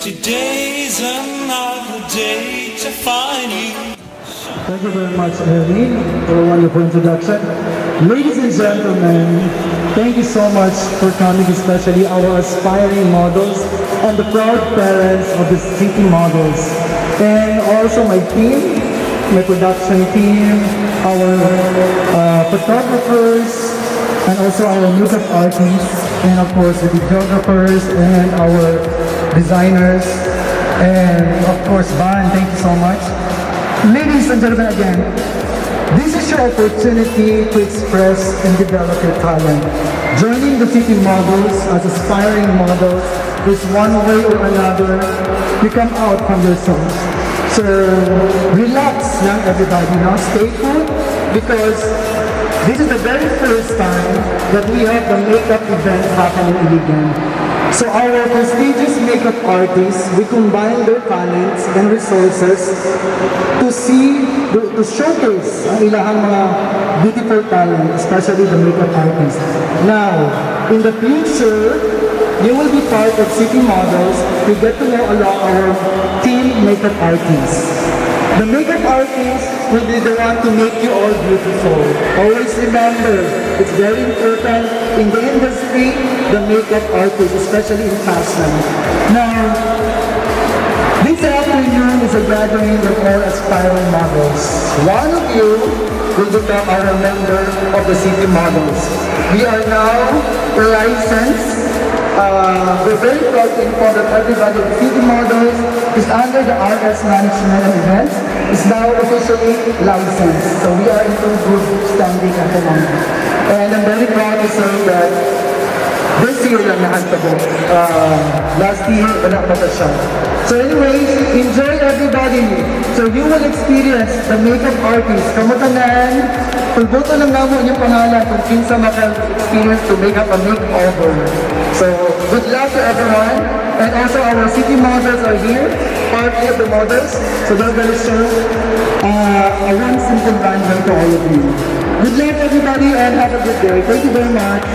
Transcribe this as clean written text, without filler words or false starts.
Today's another day to find you. Thank you very much, ERIN, for a wonderful introduction. Ladies and gentlemen, thank you so much for coming, especially our aspiring models and the proud parents of the CityModels. And also my team, my production team, our photographers, and also our makeup artists, and of course the videographers and our designers, and of course Van, thank you so much. Ladies and gentlemen, again, this is your opportunity to express and develop your talent. Joining the CityModels as aspiring models is one way or another you come out from yourselves. So relax lang everybody, now stay cool, because this is the very first time that we have the makeup event happening in Ligan. So our prestigious makeup artists, we combine their talents and resources to showcase ang ilahang mga beautiful talent, especially the makeup artists. Now, in the future, you will be part of CityModels. You get to know our team makeup artists. The makeup artist will be the one to make you all beautiful. Always remember, it's very important in the industry, the makeup artist, especially in fashion. Now, this afternoon is a gathering of all aspiring models. One of you will become our member of the CityModels. We are now licensed. We're very proud to inform that everybody at CityModels is under the RS Management and Events, is now officially licensed. So we are in good standing at the moment. And I'm very proud to say that this year lang nakantabo. Last year, wala pa siya. So anyways, enjoy everybody. So you will experience the makeup artist. Kamutanan, pagboto lang namo yung pangalan kung kinsa maka-experience to make up a makeover. So good luck to everyone. And also our CityModels are here, party of the models. So they're going to show a one simple runway to all of you. Good luck everybody and have a good day. Thank you very much.